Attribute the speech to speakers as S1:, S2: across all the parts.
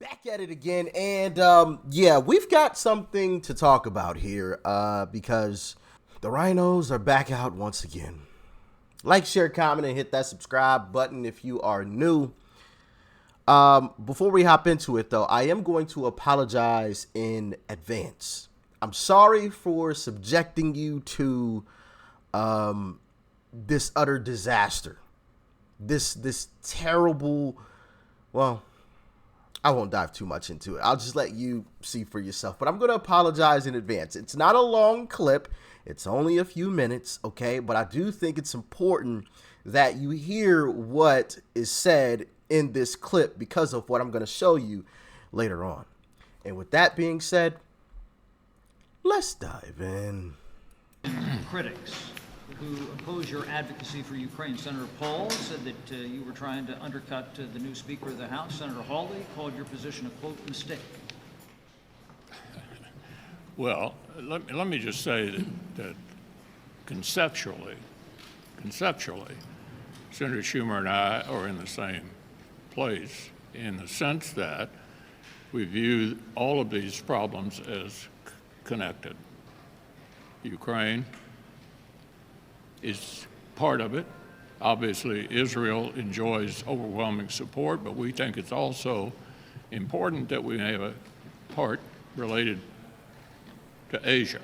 S1: Back at it again, and yeah, we've got something to talk about here, because the rhinos are back out once again. Like, share, comment, and hit that subscribe button if you are new. Before we hop into it, though, I am going to apologize in advance. I'm sorry for subjecting you to this utter disaster, this terrible, well, I won't dive too much into it. I'll just let you see for yourself. But I'm going to apologize in advance. It's not a long clip. It's only a few minutes, okay? But I do think it's important that you hear what is said in this clip because of what I'm going to show you later on. And with that being said, let's dive in.
S2: Critics who oppose your advocacy for Ukraine. Senator Paul said that you were trying to undercut the new Speaker of the House. Senator Hawley called your position a, quote, mistake.
S3: Well, let me just say that conceptually, Senator Schumer and I are in the same place in the sense that we view all of these problems as connected. Ukraine is part of it. Obviously, Israel enjoys overwhelming support, but we think it's also important that we have a part related to Asia,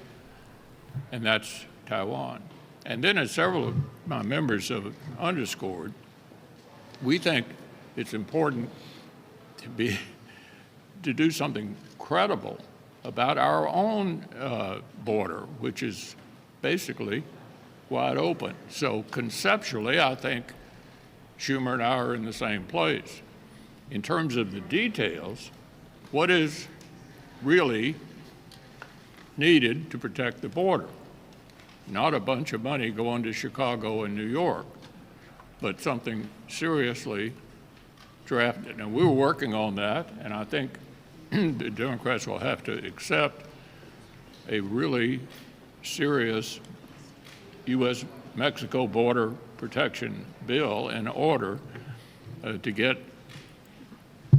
S3: and that's Taiwan. And then, as several of my members have underscored, we think it's important to do something credible about our own border, which is basically wide open. So conceptually, I think Schumer and I are in the same place. In terms of the details, what is really needed to protect the border? Not a bunch of money going to Chicago and New York, but something seriously drafted. And we were working on that, and I think the Democrats will have to accept a really serious U.S.-Mexico border protection bill in order to get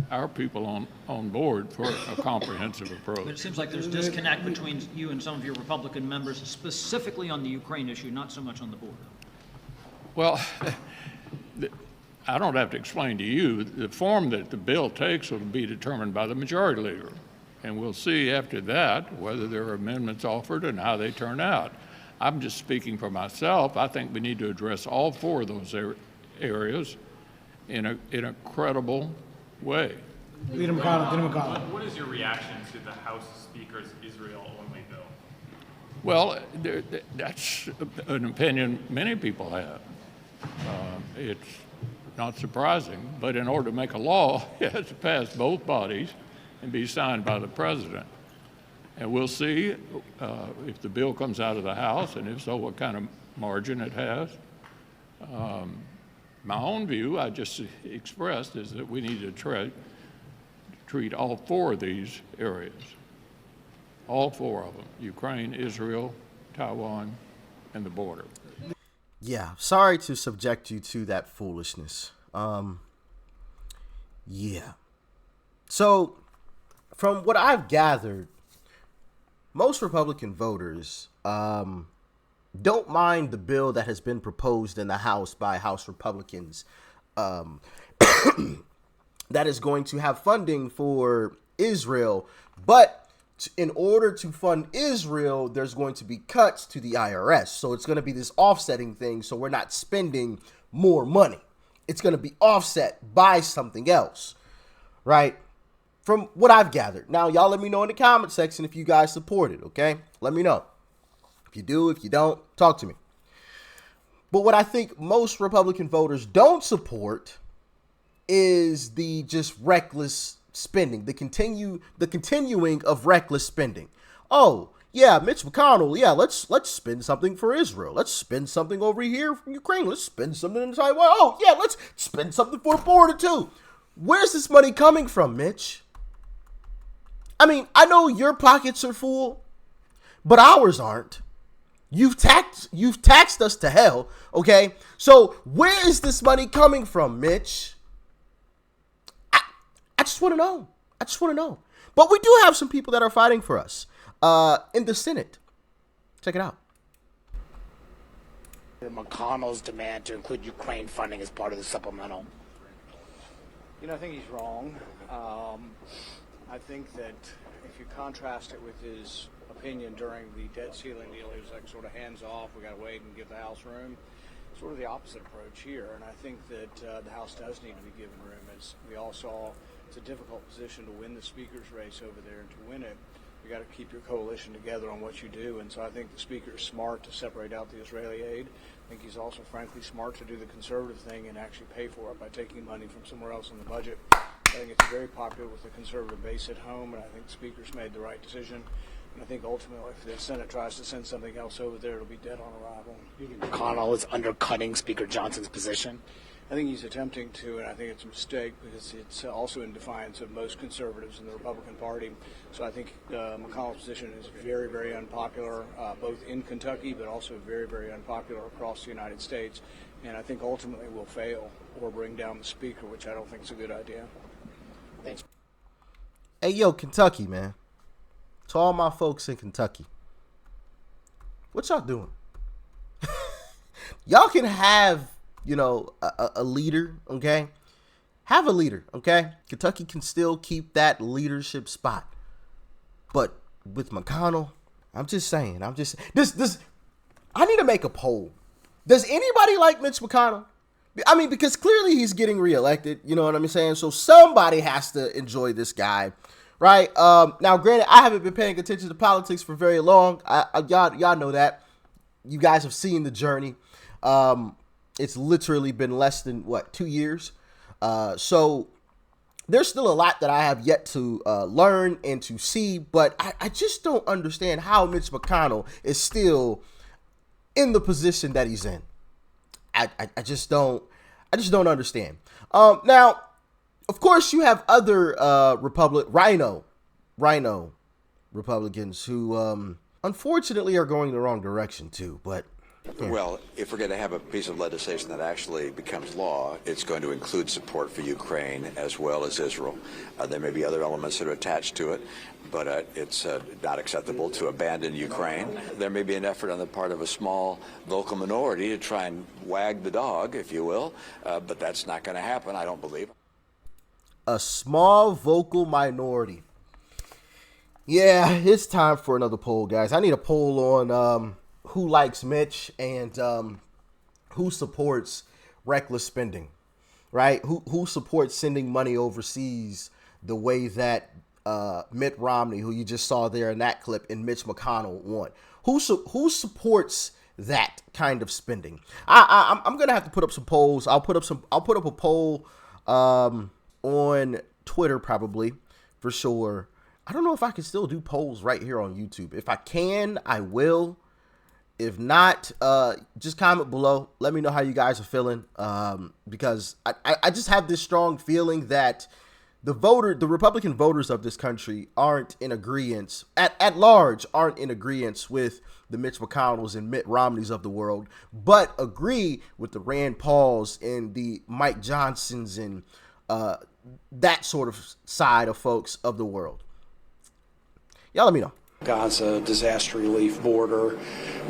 S3: our people on board for a comprehensive approach.
S2: But it seems like there's disconnect between you and some of your Republican members, specifically on the Ukraine issue, not so much on the border.
S3: Well, I don't have to explain to you. The form that the bill takes will be determined by the majority leader. And we'll see after that whether there are amendments offered and how they turn out. I'm just speaking for myself. I think we need to address all four of those areas in a credible way.
S4: Leader McConnell.
S5: What is your reaction to the House Speaker's Israel-only bill?
S3: Well, that's an opinion many people have. It's not surprising, but in order to make a law, it has to pass both bodies and be signed by the president. And we'll see if the bill comes out of the House, and if so, what kind of margin it has. My own view, I just expressed, is that we need to treat all four of these areas, all four of them: Ukraine, Israel, Taiwan, and the border.
S1: Yeah, sorry to subject you to that foolishness. Yeah. So, from what I've gathered, most Republican voters don't mind the bill that has been proposed in the House by House Republicans that is going to have funding for Israel. But in order to fund Israel, there's going to be cuts to the IRS. So it's going to be this offsetting thing. So we're not spending more money. It's going to be offset by something else, right? From what I've gathered. Now, y'all let me know in the comment section if you guys support it, okay? Let me know. If you do, if you don't, talk to me. But what I think most Republican voters don't support is the just reckless spending, the continuing of reckless spending. Oh, yeah, Mitch Mcconnell, yeah, let's spend something for Israel. Let's spend something over here for Ukraine. Let's spend something in Taiwan. Oh, yeah, let's spend something for the border too. Where's this money coming from, Mitch? I mean, I know your pockets are full, but ours aren't. You've taxed us to hell, okay? So where is this money coming from, Mitch? I just want to know. I just want to know. But we do have some people that are fighting for us in the Senate. Check it out.
S6: McConnell's demand to include Ukraine funding as part of the supplemental.
S7: I think he's wrong. I think that if you contrast it with his opinion during the debt ceiling deal, he was like sort of hands off. We got to wait and give the House room. Sort of the opposite approach here, and I think that the House does need to be given room. As we all saw, it's a difficult position to win the speaker's race over there, and to win it, you got to keep your coalition together on what you do. And so I think the speaker is smart to separate out the Israeli aid. I think he's also, frankly, smart to do the conservative thing and actually pay for it by taking money from somewhere else in the budget. I think it's very popular with the conservative base at home, and I think the speaker's made the right decision. And I think ultimately, if the Senate tries to send something else over there, it'll be dead on arrival.
S6: McConnell is undercutting Speaker Johnson's position.
S7: I think he's attempting to, and I think it's a mistake because it's also in defiance of most conservatives in the Republican Party. So I think McConnell's position is very, very unpopular, both in Kentucky, but also very, very unpopular across the United States. And I think ultimately will fail or bring down the speaker, which I don't think is a good idea.
S6: Thanks.
S1: Hey, yo, Kentucky, man. To all my folks in Kentucky, what y'all doing? Y'all can have, a leader, okay? Have a leader, okay? Kentucky can still keep that leadership spot. But with McConnell, I'm just saying, I need to make a poll. Does anybody like Mitch McConnell? I mean, because clearly he's getting reelected, you know what I'm saying? So somebody has to enjoy this guy, right? Now, granted, I haven't been paying attention to politics for very long. Y'all know that. You guys have seen the journey. It's literally been less than, 2 years? So there's still a lot that I have yet to learn and to see, but I just don't understand how Mitch McConnell is still in the position that he's in. I just don't understand. Now, of course, you have other rhino Republicans who unfortunately are going the wrong direction too. But
S8: well, if we're going to have a piece of legislation that actually becomes law, it's going to include support for Ukraine as well as Israel. There may be other elements that are attached to it, but it's not acceptable to abandon Ukraine. There may be an effort on the part of a small vocal minority to try and wag the dog, if you will, but that's not going to happen, I don't believe.
S1: A small vocal minority. Yeah, it's time for another poll, guys. I need a poll on who likes Mitch and who supports reckless spending, right? Who supports sending money overseas the way that Mitt Romney, who you just saw there in that clip, and Mitch McConnell want? Who supports that kind of spending? I'm gonna have to put up some polls. I'll put up a poll on Twitter probably for sure. I don't know if I can still do polls right here on YouTube. If I can, I will. If not, just comment below. Let me know how you guys are feeling, because I just have this strong feeling that the Republican voters of this country aren't in agreement, at large, aren't in agreement with the Mitch McConnells and Mitt Romneys of the world, but agree with the Rand Pauls and the Mike Johnsons and that sort of side of folks of the world. Y'all let me know.
S9: Gaza disaster relief border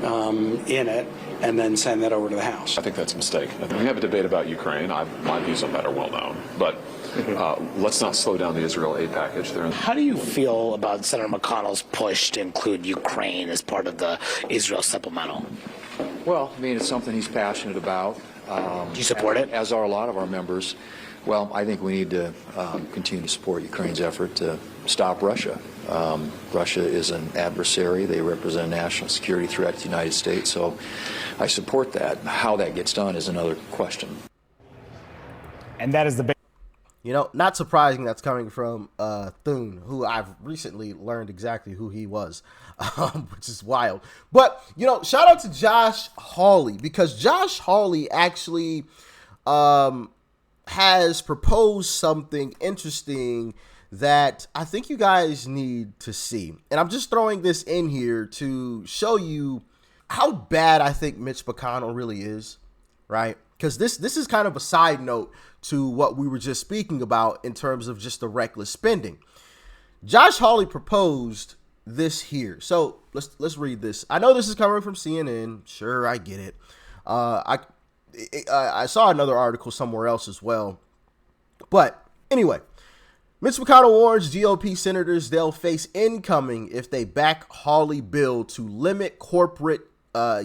S9: in it, and then send that over to the House.
S10: I think that's a mistake. We have a debate about Ukraine. My views on that are well known, but let's not slow down the Israel aid package.
S6: How do you feel about Senator McConnell's push to include Ukraine as part of the Israel supplemental?
S11: Well, I mean, it's something he's passionate about.
S6: Do you support it?
S11: As are a lot of our members. Well, I think we need to continue to support Ukraine's effort to stop Russia. Russia is an adversary. They represent a national security threat to the United States. So I support that. How that gets done is another question.
S4: And that is the big.
S1: Not surprising that's coming from Thune, who I've recently learned exactly who he was, which is wild. But, shout out to Josh Hawley, because Josh Hawley actually has proposed something interesting that I think you guys need to see. And I'm just throwing this in here to show you how bad I think Mitch McConnell really is, right? because this is kind of a side note to what we were just speaking about in terms of just the reckless spending. Josh Hawley proposed this here. So let's read this. I know this is coming from CNN. Sure, I get it. I saw another article somewhere else as well. But anyway, Mitch McConnell warns GOP senators they'll face incoming if they back Hawley bill to limit corporate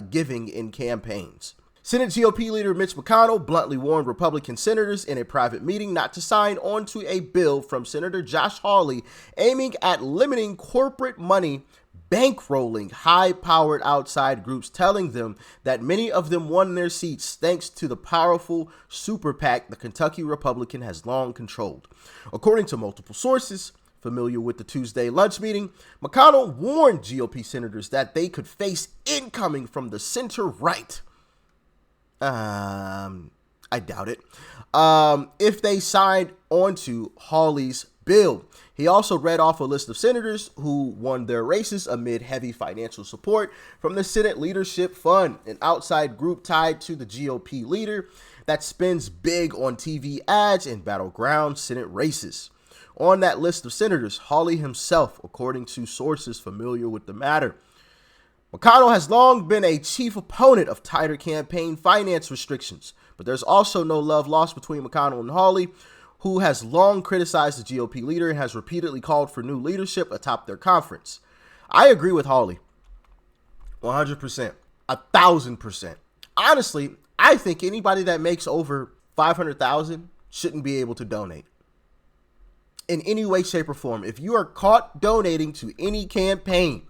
S1: giving in campaigns. Senate GOP leader Mitch McConnell bluntly warned Republican senators in a private meeting not to sign onto a bill from Senator Josh Hawley aiming at limiting corporate money bankrolling high-powered outside groups, telling them that many of them won their seats thanks to the powerful super PAC the Kentucky Republican has long controlled. According to multiple sources familiar with the Tuesday lunch meeting, McConnell warned GOP senators that they could face incoming from the center-right. I doubt it. If they signed onto Hawley's bill. He also read off a list of senators who won their races amid heavy financial support from the Senate Leadership Fund, an outside group tied to the GOP leader that spends big on TV ads and battleground Senate races. On that list of senators, Hawley himself, according to sources familiar with the matter. McConnell has long been a chief opponent of tighter campaign finance restrictions, but there's also no love lost between McConnell and Hawley, who has long criticized the GOP leader and has repeatedly called for new leadership atop their conference. I agree with Hawley 100%, 1,000%. Honestly, I think anybody that makes over $500,000 shouldn't be able to donate in any way, shape, or form. If you are caught donating to any campaign,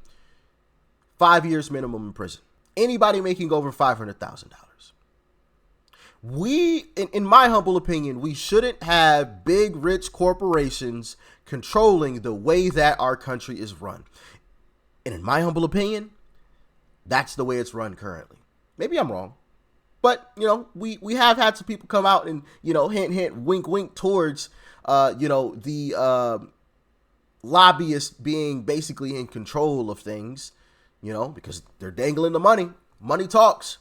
S1: 5 years minimum in prison. Anybody making over $500,000. In my humble opinion, we shouldn't have big, rich corporations controlling the way that our country is run. And in my humble opinion, that's the way it's run currently. Maybe I'm wrong. But, we have had some people come out and, hint, hint, wink, wink towards, the lobbyists being basically in control of things. Because they're dangling the money. Money talks.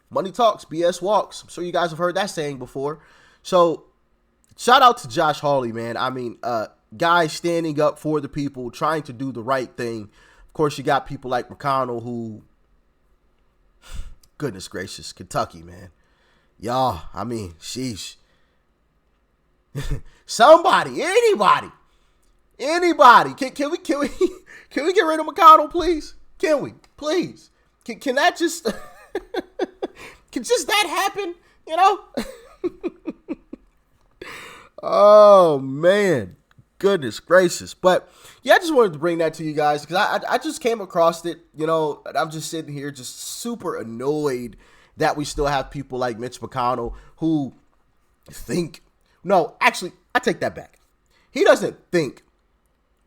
S1: Money talks. BS walks. I'm sure you guys have heard that saying before. So, shout out to Josh Hawley, man. I mean, guys standing up for the people, trying to do the right thing. Of course, you got people like McConnell who, goodness gracious, Kentucky, man. Y'all, I mean, sheesh. Somebody, anybody. Can we get rid of McConnell, please? Can we? Please. Can that just can just that happen? Oh man. Goodness gracious. But yeah, I just wanted to bring that to you guys because I just came across it, I'm just sitting here just super annoyed that we still have people like Mitch McConnell who think, no, actually, I take that back. He doesn't think,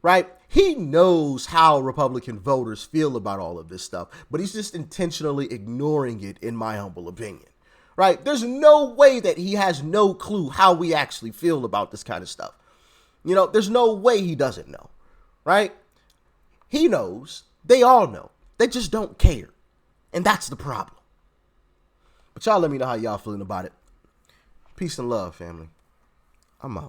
S1: right? He knows how Republican voters feel about all of this stuff, but he's just intentionally ignoring it, in my humble opinion, right? There's no way that he has no clue how we actually feel about this kind of stuff. There's no way he doesn't know, right? He knows. They all know. They just don't care. And that's the problem. But y'all let me know how y'all feeling about it. Peace and love, family. I'm out.